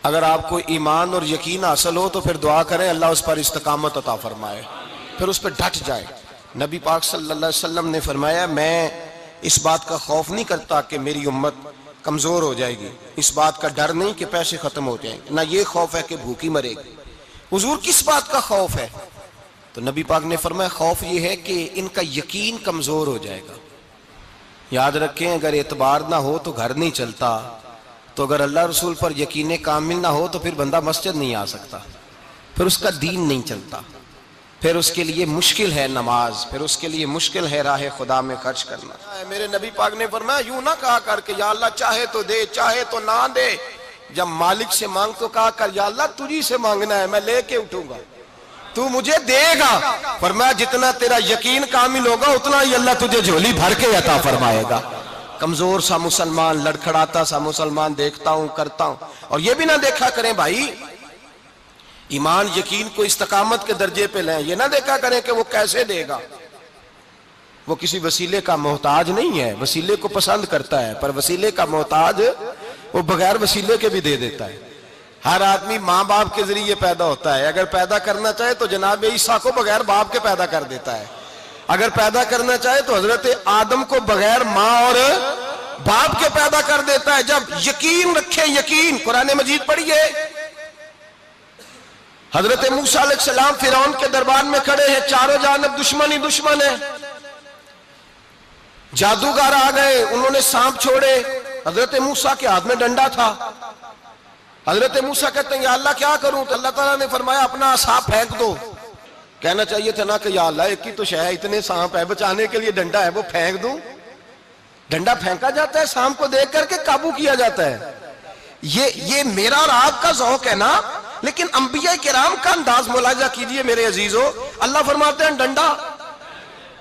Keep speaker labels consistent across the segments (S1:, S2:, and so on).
S1: اگر آپ کو ایمان اور یقین حاصل ہو تو پھر دعا کریں اللہ اس پر استقامت عطا فرمائے، پھر اس پہ ڈٹ جائے۔ نبی پاک صلی اللہ علیہ وسلم نے فرمایا میں اس بات کا خوف نہیں کرتا کہ میری امت کمزور ہو جائے گی، اس بات کا ڈر نہیں کہ پیسے ختم ہو جائیں، نہ یہ خوف ہے کہ بھوکی مرے گی۔ حضور کس بات کا خوف ہے؟ تو نبی پاک نے فرمایا خوف یہ ہے کہ ان کا یقین کمزور ہو جائے گا۔ یاد رکھیں اگر اعتبار نہ ہو تو گھر نہیں چلتا، تو اگر اللہ رسول پر یقین کامل نہ ہو تو پھر بندہ مسجد نہیں آ سکتا، پھر اس کا دین نہیں چلتا، پھر اس کے لیے مشکل ہے نماز، پھر اس کے لیے مشکل ہے راہ خدا میں خرچ کرنا۔ میرے نبی پاک نے فرمایا یوں نہ کہا کر کہ یا اللہ چاہے تو دے چاہے تو نہ دے، جب مالک سے مانگ تو کہا کر یا اللہ تجھی سے مانگنا ہے، میں لے کے اٹھوں گا، تو مجھے دے گا۔ فرمایا جتنا تیرا یقین کامل ہوگا اتنا ہی اللہ تجھے جھولی بھر کے عطا فرمائے گا۔ کمزور سا مسلمان، لڑکھڑاتا سا مسلمان دیکھتا ہوں کرتا ہوں، اور یہ بھی نہ دیکھا کریں بھائی ایمان یقین کو استقامت کے درجے پہ لیں، یہ نہ دیکھا کریں کہ وہ کیسے دے گا، وہ کسی وسیلے کا محتاج نہیں ہے، وسیلے کو پسند کرتا ہے، پر وسیلے کا محتاج وہ بغیر وسیلے کے بھی دے دیتا ہے۔ ہر آدمی ماں باپ کے ذریعے پیدا ہوتا ہے، اگر پیدا کرنا چاہے تو جناب عیسیٰ کو بغیر باپ کے پیدا کر دیتا ہے، اگر پیدا کرنا چاہے تو حضرت آدم کو بغیر ماں اور باپ کے پیدا کر دیتا ہے۔ جب یقین رکھیں، یقین، قرآن مجید پڑھیے، حضرت موسیٰ علیہ السلام فرعون کے دربار میں کھڑے ہیں، چاروں جانب دشمن ہی دشمن ہے، جادوگر آ گئے، انہوں نے سانپ چھوڑے، حضرت موسیٰ کے ہاتھ میں ڈنڈا تھا، حضرت موسیٰ کہتے ہیں یا اللہ کیا کروں؟ تو اللہ تعالیٰ نے فرمایا اپنا عصا پھینک دو۔ کہنا چاہیے تھا نا کہ یا اللہ ایک ہی تو شے ہے، اتنے سانپ ہے، بچانے کے لیے ڈنڈا ہے وہ پھینک دوں؟ ڈنڈا پھینکا جاتا ہے، سانپ کو دیکھ کر کے قابو کیا جاتا ہے۔ یہ میرا اور آپ کا ذوق ہے نا، لیکن انبیاء کرام کا انداز ملاحظہ کیجئے میرے عزیزو۔ اللہ فرماتے ہیں ڈنڈا،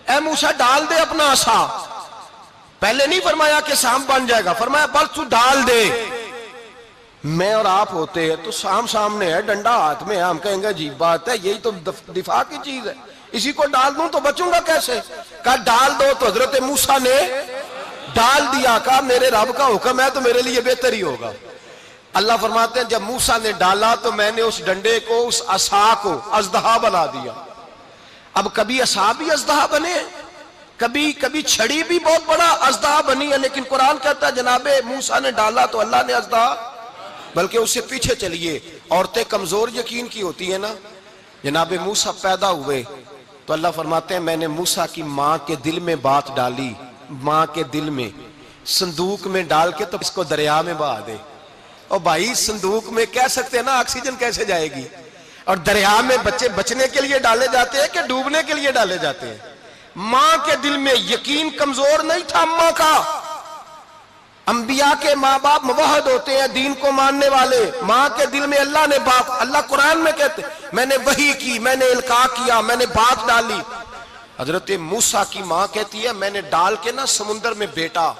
S1: اے موسیٰ ڈال دے اپنا عصا، پہلے نہیں فرمایا کہ سانپ بن جائے گا، فرمایا بس تو ڈال دے۔ میں اور آپ ہوتے ہیں تو سام سامنے ہے، ڈنڈا ہاتھ میں ہے، ہم کہیں گے عجیب بات ہے، یہی تو دفاع کی چیز ہے، اسی کو ڈال دوں تو بچوں گا کیسے؟ کہا ڈال دو، تو حضرت موسیٰ نے ڈال دیا، کہا میرے رب کا حکم ہے تو میرے لیے بہتر ہی ہوگا۔ اللہ فرماتے ہیں جب موسیٰ نے ڈالا تو میں نے اس ڈنڈے کو، اس عصا کو اژدہا بنا دیا۔ اب کبھی عصا بھی اژدہا بنے، کبھی چھڑی بھی بہت بڑا اژدہا بنی ہے، لیکن قرآن کہتا ہے جناب موسیٰ نے ڈالا تو اللہ نے اژدہا، بلکہ اس سے پیچھے چلیے، عورتیں کمزور یقین کی ہوتی ہیں نا، جناب موسیٰ پیدا ہوئے تو اللہ فرماتے ہیں میں نے موسیٰ کی ماں کے دل میں بات ڈالی، ماں کے دل میں صندوق میں ڈال کے تو اس کو دریا میں بہا دے۔ اور بھائی صندوق میں کہہ سکتے ہیں نا آکسیجن کیسے جائے گی، اور دریا میں بچے بچنے کے لیے ڈالے جاتے ہیں کہ ڈوبنے کے لیے ڈالے جاتے ہیں؟ ماں کے دل میں یقین کمزور نہیں تھا اماں کا۔ انبیاء کے ماں باپ موحد ہوتے ہیں، دین کو ماننے والے، ماں کے دل میں اللہ نے بات، اللہ قرآن میں کہتے میں نے وحی کی، میں نے القاء کیا، میں نے بات ڈالی۔ حضرت موسیٰ کی ماں کہتی ہے میں نے ڈال کے نا سمندر میں بیٹا،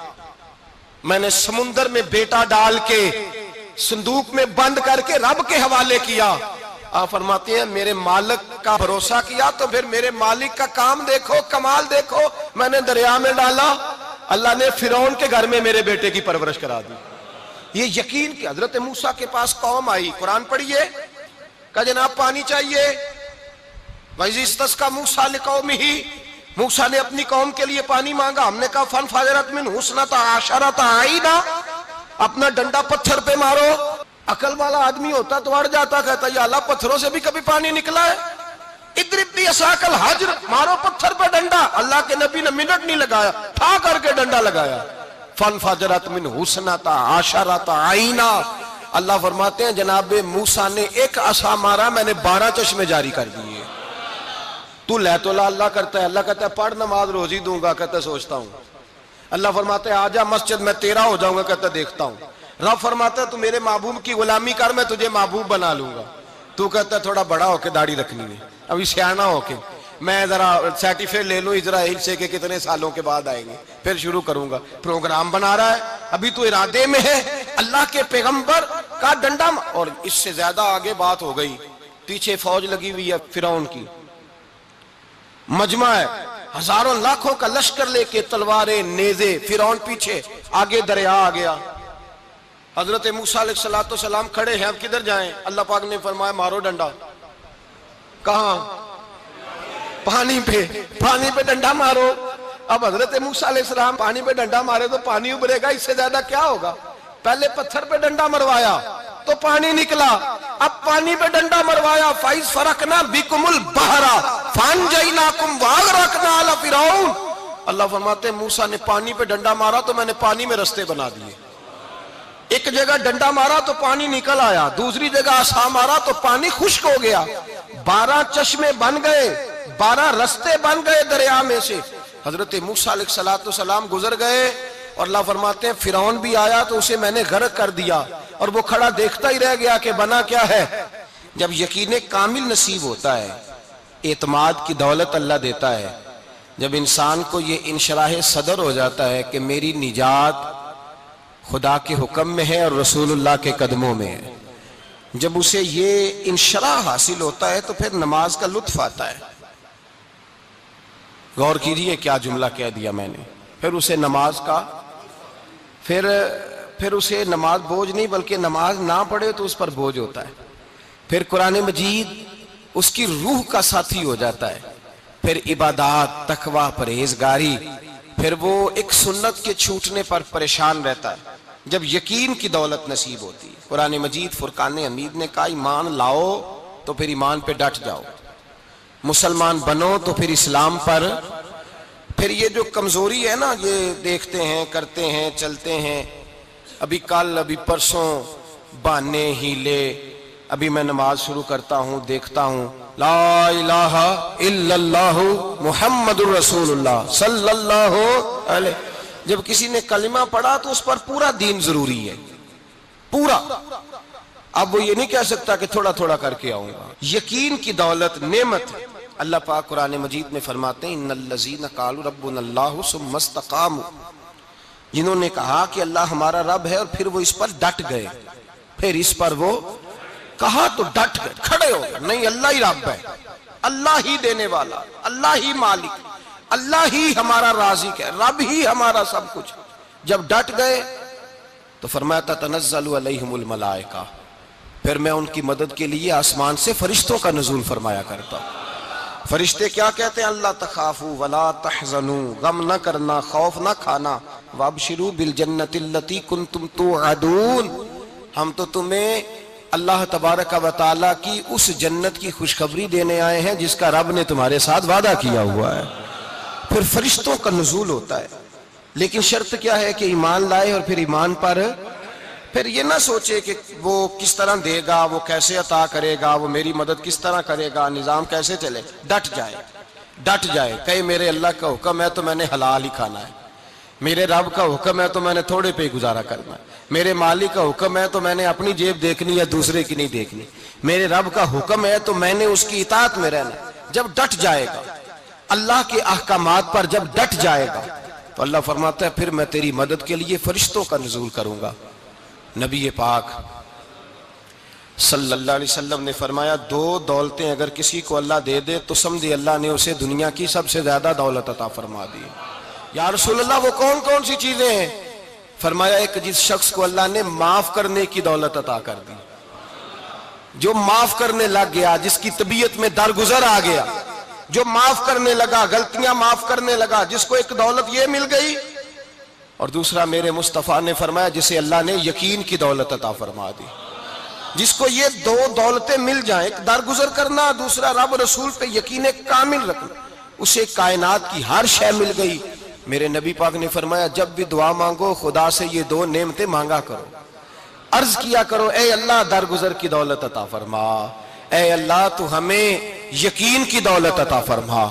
S1: میں نے سمندر میں بیٹا ڈال کے صندوق میں بند کر کے رب کے حوالے کیا۔ آپ فرماتے ہیں میرے مالک کا بھروسہ کیا تو پھر میرے مالک کا کام دیکھو، کمال دیکھو، میں نے دریا میں ڈالا، اللہ نے فرعون کے گھر میں میرے بیٹے کی پرورش کرا دی۔ یہ یقین کہ حضرت موسیٰ کے پاس قوم آئی، قرآن پڑھیے، کہا جناب پانی چاہیے، وَإِذِ اسْتَسْقَىٰ مُوسَىٰ لِقَوْمِهِ، موسیٰ نے اپنی قوم کے لیے پانی مانگا، ہم نے کہا فَانْفَجَرَتْ مِنْهُ اثْنَتَا عَشَرَةَ عَيْنًا، اپنا ڈنڈا پتھر پہ مارو۔ عقل والا آدمی ہوتا تو اڑ جاتا، کہتا یا اللہ پتھروں سے بھی کبھی پانی نکلا ہے؟ اضرب بعصاک الحجر، مارو پتھر پہ ڈنڈا۔ اللہ کے نبی نے منٹ نہیں لگایا، ٹھا کر کے ڈنڈا لگایا، فَانْفَجَرَتْ مِنْهُ اثْنَتَا عَشَرَةَ عَيْنًا۔ اللہ فرماتے ہیں جناب موسیٰ نے ایک عصا مارا، میں نے 12 چشمے جاری کر دیے۔ تو لے تو اللہ کرتا ہے، اللہ کہتا ہے پڑھ نماز روزی دوں گا، کہتا ہے سوچتا ہوں۔ اللہ فرماتا ہے آجا مسجد میں تیرا ہو جاؤں گا، کہتا ہے دیکھتا ہوں۔ رب فرماتا ہے تو میرے محبوب کی غلامی کر، میں تجھے محبوب بنا لوں گا۔ تو کہتا ہے تھوڑا بڑا ہو کے داڑھی رکھنی ہے، ابھی سیانہ ہو کے میں ذرا سرٹیفکیٹ لے لوں اسرائیل سے کہ کتنے سالوں کے بعد آئیں گے، پھر شروع کروں گا۔ پروگرام بنا رہا ہے، ابھی تو ارادے میں ہے۔ اللہ کے پیغمبر کا ڈنڈا، اور اس سے زیادہ آگے بات ہو گئی، پیچھے فوج لگی ہوئی ہے فرعون کی، مجمع ہے، ہزاروں لاکھوں کا لشکر لے کے، تلواریں نیزے، فرعون پیچھے، آگے دریا آ گیا۔ حضرت موسیٰ علیہ السلام کھڑے ہیں، اب کدھر جائیں؟ اللہ پاک نے فرمایا مارو ڈنڈا۔ کہاں؟ پانی پہ ڈنڈا مارو۔ اب حضرت موسیٰ علیہ السلام پانی پہ ڈنڈا مارے تو پانی ابھرے گا، اس سے زیادہ کیا ہوگا؟ پہلے پتھر پہ ڈنڈا مروایا تو پانی نکلا، اب پانی پہ ڈنڈا مروایا، فَإِذْ فَرَقْنَا بِكُمُ الْبَحْرَ فَأَنْجَيْنَاكُمْ وَأَغْرَقْنَا آلَ فِرْعَوْنَ۔ اللہ فرماتے ہیں موسیٰ نے پانی پہ ڈنڈا مارا تو میں نے پانی میں رستے بنا دیے۔ ایک جگہ ڈنڈا مارا تو پانی نکل آیا، دوسری جگہ عصا مارا تو پانی خشک ہو گیا، 12 چشمے بن گئے، 12 رستے بن گئے دریا میں سے۔ حضرت موسیٰ علیہ السلام گزر گئے اور اللہ فرماتے ہیں فرعون بھی آیا تو اسے میں نے غرق کر دیا، اور وہ کھڑا دیکھتا ہی رہ گیا کہ بنا کیا ہے۔ جب یقین کامل نصیب ہوتا ہے، اعتماد کی دولت اللہ دیتا ہے، جب انسان کو یہ انشراح صدر ہو جاتا ہے کہ میری نجات خدا کے حکم میں ہے اور رسول اللہ کے قدموں میں ہے، جب اسے یہ انشراح حاصل ہوتا ہے تو پھر نماز کا لطف آتا ہے۔ غور کیجئے کیا جملہ کہہ دیا میں نے، پھر اسے نماز کا پھر اسے نماز بوجھ نہیں بلکہ نماز نہ پڑھے تو اس پر بوجھ ہوتا ہے، پھر قرآن مجید اس کی روح کا ساتھی ہو جاتا ہے، پھر عبادات، تقوی، پرہیزگاری، پھر وہ ایک سنت کے چھوٹنے پر پریشان رہتا ہے جب یقین کی دولت نصیب ہوتی ہے۔ قرآن مجید فرقان حمید نے کہا ایمان لاؤ تو پھر ایمان پہ ڈٹ جاؤ، مسلمان بنو تو پھر اسلام پر، پھر یہ جو کمزوری ہے نا، یہ دیکھتے ہیں، کرتے ہیں، چلتے ہیں، ابھی کل ابھی پرسوں بہانے ہیلے، ابھی میں نماز شروع کرتا ہوں دیکھتا ہوں لا الہ الا اللہ محمد الرسول اللہ صلی اللہ علیہ، جب کسی نے کلمہ پڑھا تو اس پر پورا دین ضروری ہے، پورا۔ اب وہ یہ نہیں کہہ سکتا کہ تھوڑا تھوڑا کر کے آؤں گا۔ یقین کی دولت نعمت ہے۔ اللہ پاک قرآن مجید میں فرماتے ہیں ان الذین قالوا ربنا اللہ ثم استقاموا، جنہوں نے کہا کہ اللہ ہمارا رب ہے اور پھر وہ اس پر ڈٹ گئے، پھر اس پر وہ کہا تو ڈٹ گئے، کھڑے ہو گئے، نہیں اللہ ہی رب ہے، اللہ ہی دینے والا، اللہ ہی مالک، اللہ ہی ہمارا رازق ہے، رب ہی ہمارا سب کچھ۔ جب ڈٹ گئے تو فرمایا تتنزل علیہم الملائکہ، پھر میں ان کی مدد کے لیے آسمان سے فرشتوں کا نزول فرمایا کرتا ہوں۔ فرشتے کیا کہتے ہیں؟ اللہ تخافوا ولا تحزنوا، غم نہ کرنا، خوف نہ کھانا، وابشروا بالجنۃ التی کنتم توعدون، ہم تو تمہیں اللہ تبارک و تعالیٰ کی اس جنت کی خوشخبری دینے آئے ہیں جس کا رب نے تمہارے ساتھ وعدہ کیا ہوا ہے۔ پھر فرشتوں کا نزول ہوتا ہے، لیکن شرط کیا ہے کہ ایمان لائے، اور پھر ایمان پر پھر یہ نہ سوچے کہ وہ کس طرح دے گا، وہ کیسے عطا کرے گا، وہ میری مدد کس طرح کرے گا، نظام کیسے چلے، ڈٹ جائے، کہے میرے اللہ کا حکم ہے تو میں نے حلال ہی کھانا ہے، میرے رب کا حکم ہے تو میں نے تھوڑے پہ گزارا کرنا ہے، میرے مالک کا حکم ہے تو میں نے اپنی جیب دیکھنی یا دوسرے کی نہیں دیکھنی، میرے رب کا حکم ہے تو میں نے اس کی اطاعت میں رہنا۔ جب ڈٹ جائے گا اللہ کے احکامات پر، جب ڈٹ جائے گا تو اللہ فرماتا ہے پھر میں تیری مدد کے لیے فرشتوں کا نزول کروں گا۔ نبی پاک صلی اللہ علیہ وسلم نے فرمایا 2 دولتیں اگر کسی کو اللہ دے دے تو سمجھے اللہ نے اسے دنیا کی سب سے زیادہ دولت عطا فرما دی۔ یا رسول اللہ وہ کون کون سی چیزیں ہیں؟ فرمایا ایک جس شخص کو اللہ نے معاف کرنے کی دولت عطا کر دی، جو معاف کرنے لگ گیا، جس کی طبیعت میں درگزر آ گیا، جو معاف کرنے لگا، غلطیاں معاف کرنے لگا، جس کو ایک دولت یہ مل گئی۔ اور دوسرا میرے مصطفیٰ نے فرمایا جسے اللہ نے یقین کی دولت عطا فرما دی، جس کو یہ 2 دولتیں مل جائیں، ایک درگزر کرنا، دوسرا رب رسول پہ یقین کامل رکھنا، اسے کائنات کی ہر شے مل گئی۔ میرے نبی پاک نے فرمایا جب بھی دعا مانگو خدا سے یہ 2 نعمتیں مانگا کرو، عرض کیا کرو اے اللہ درگزر کی دولت عطا فرما، اے اللہ تو ہمیں یقین کی دولت عطا فرما،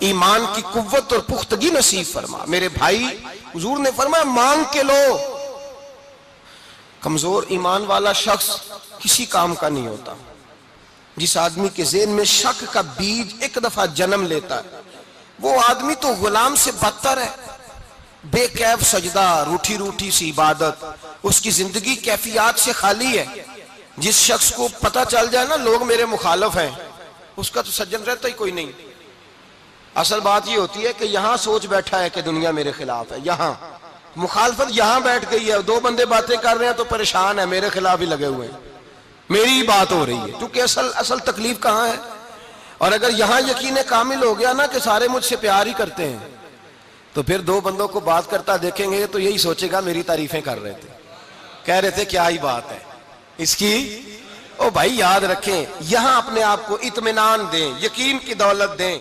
S1: ایمان کی قوت اور پختگی نصیب فرما۔ میرے بھائی حضور نے فرمایا مانگ کے لو۔ کمزور ایمان والا شخص کسی کام کا نہیں ہوتا۔ جس آدمی کے ذہن میں شک کا بیج ایک دفعہ جنم لیتا ہے وہ آدمی تو غلام سے بدتر ہے، بے کیف سجدہ، روٹھی روٹھی سی عبادت، اس کی زندگی کیفیات سے خالی ہے۔ جس شخص کو پتہ چل جائے نا لوگ میرے مخالف ہیں، اس کا تو سجن رہتا ہی کوئی نہیں۔ اصل بات یہ ہوتی ہے کہ یہاں سوچ بیٹھا ہے کہ دنیا میرے خلاف ہے، یہاں مخالفت یہاں بیٹھ گئی ہے، دو بندے باتیں کر رہے ہیں تو پریشان ہے، میرے خلاف ہی لگے ہوئے ہیں، میری ہی بات ہو رہی ہے، کیونکہ اصل تکلیف کہاں ہے؟ اور اگر یہاں یقین کامل ہو گیا نا کہ سارے مجھ سے پیار ہی کرتے ہیں، تو پھر دو بندوں کو بات کرتا دیکھیں گے تو یہی سوچے گا میری تعریفیں کر رہے تھے، کہہ رہے تھے کیا ہی بات ہے اس کی۔ او بھائی یاد رکھیں، یہاں اپنے آپ کو اطمینان دیں، یقین کی دولت دیں۔